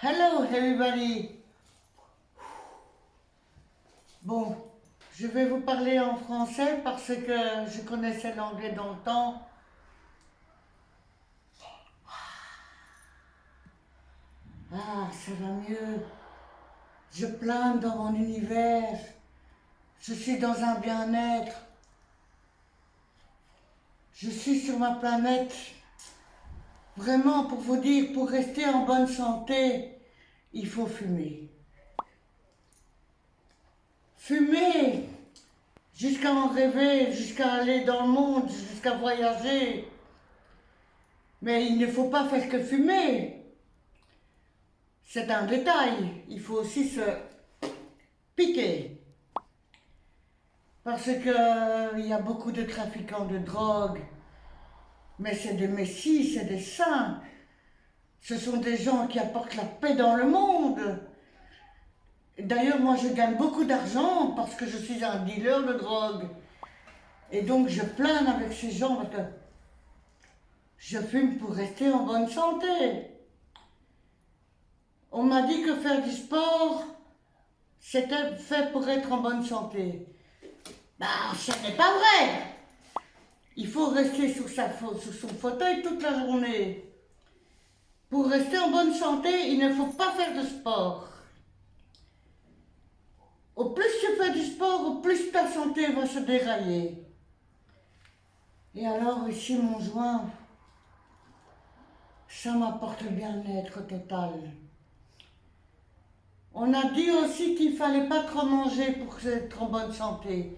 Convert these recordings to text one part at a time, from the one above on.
Hello everybody. Bon, je vais vous parler en français parce que je connaissais l'anglais dans le temps. Ah, ça va mieux. Je plane dans mon univers. Je suis dans un bien-être. Je suis sur ma planète. Vraiment, pour vous dire, pour rester en bonne santé, il faut fumer. Fumer jusqu'à en rêver, jusqu'à aller dans le monde, jusqu'à voyager. Mais il ne faut pas faire que fumer. C'est un détail. Il faut aussi se piquer. Parce qu'il y a beaucoup de trafiquants de drogue. Mais c'est des messies, c'est des saints. Ce sont des gens qui apportent la paix dans le monde. D'ailleurs, moi, je gagne beaucoup d'argent parce que je suis un dealer de drogue. Et donc, je plane avec ces gens parce que je fume pour rester en bonne santé. On m'a dit que faire du sport, c'était fait pour être en bonne santé. Ben, ce n'est pas vrai. Il faut rester sur son fauteuil toute la journée. Pour rester en bonne santé, il ne faut pas faire de sport. Au plus tu fais du sport, au plus ta santé va se dérailler. Et alors ici mon joint, ça m'apporte le bien-être total. On a dit aussi qu'il ne fallait pas trop manger pour être en bonne santé.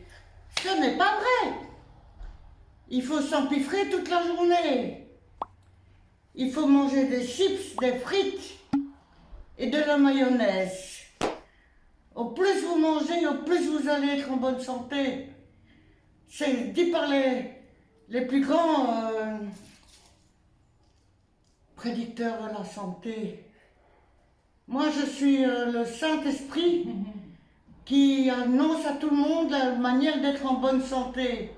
Ce n'est pas vrai. Il faut s'empiffrer toute la journée. Il faut manger des chips, des frites et de la mayonnaise. Au plus vous mangez, au plus vous allez être en bonne santé. C'est dit par les plus grands prédicteurs de la santé. Moi, je suis le Saint-Esprit qui annonce à tout le monde la manière d'être en bonne santé.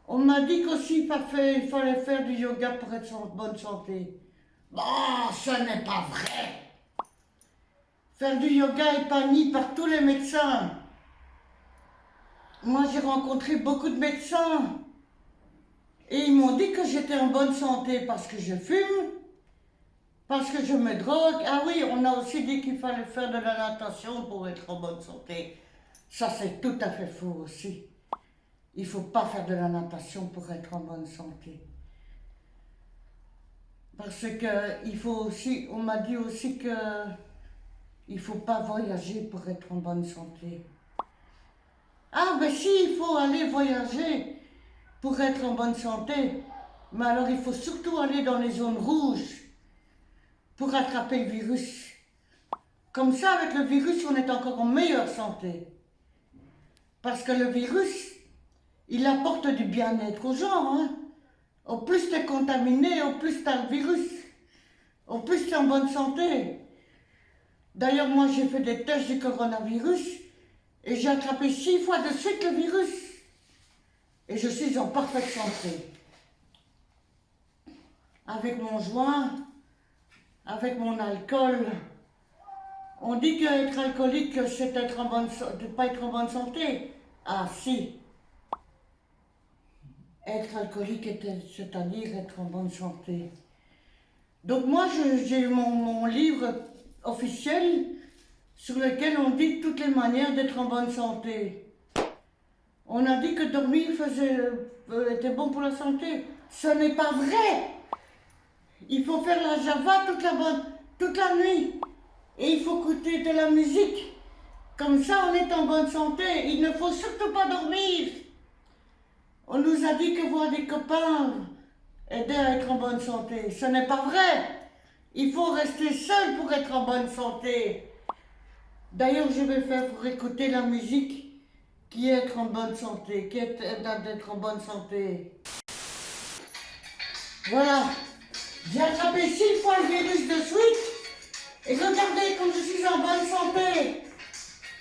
On m'a dit qu'aussi il fallait faire du yoga pour être en bonne santé. Bon, ce n'est pas vrai. Faire du yoga est banni par tous les médecins. Moi, j'ai rencontré beaucoup de médecins. Et ils m'ont dit que j'étais en bonne santé parce que je fume, parce que je me drogue. Ah oui, on a aussi dit qu'il fallait faire de la natation pour être en bonne santé. Ça, c'est tout à fait faux aussi. Il ne faut pas faire de la natation pour être en bonne santé. Parce que il faut aussi, on m'a dit aussi que il ne faut pas voyager pour être en bonne santé. Ah ben si, il faut aller voyager pour être en bonne santé. Mais alors il faut surtout aller dans les zones rouges pour attraper le virus. Comme ça, avec le virus, on est encore en meilleure santé. Parce que le virus, il apporte du bien-être aux gens. Hein. Au plus tu es contaminé, au plus tu as le virus. Au plus tu es en bonne santé. D'ailleurs, moi, j'ai fait des tests du coronavirus et j'ai attrapé 6 fois de suite le virus. Et je suis en parfaite santé. Avec mon joint, avec mon alcool. On dit qu'être alcoolique, c'est de pas être en bonne santé. Ah si. Être alcoolique, c'est-à-dire être en bonne santé. Donc moi, j'ai eu mon livre officiel sur lequel on dit toutes les manières d'être en bonne santé. On a dit que dormir était bon pour la santé. Ce n'est pas vrai. Il faut faire la java toute la nuit. Et il faut écouter de la musique. Comme ça, on est en bonne santé. Il ne faut surtout pas dormir. On nous a dit que voir des copains aidait à être en bonne santé. Ce n'est pas vrai. Il faut rester seul pour être en bonne santé. D'ailleurs, je vais faire pour écouter la musique qui est être en bonne santé, qui est d'être en bonne santé. Voilà. J'ai attrapé 6 fois le virus de suite. Et regardez comme je suis en bonne santé.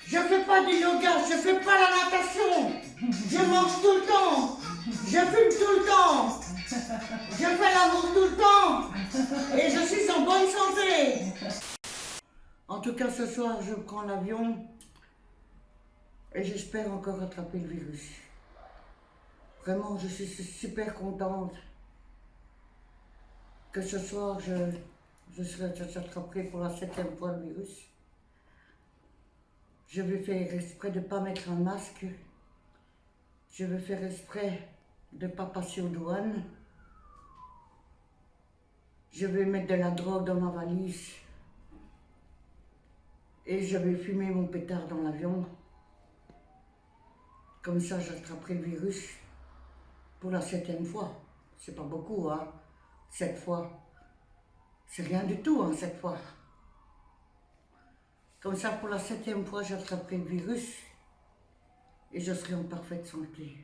Je ne fais pas du yoga, je ne fais pas la natation. Je mange tout le temps. Je fume tout le temps. Je fais l'amour tout le temps. Et je suis en bonne santé. tout cas, ce soir, je prends l'avion et j'espère encore attraper le virus. Vraiment, je suis super contente que ce soir, j'attraperai pour la 7e fois le virus. Je vais faire exprès de ne pas mettre un masque. Je vais faire exprès de ne pas passer aux douanes. Je vais mettre de la drogue dans ma valise. Et je vais fumer mon pétard dans l'avion. Comme ça, j'attraperai le virus pour la 7e fois. C'est pas beaucoup, hein, 7 fois. C'est rien du tout, hein, 7 fois. Comme ça, pour la 7e fois, j'attraperai le virus et je serai en parfaite santé.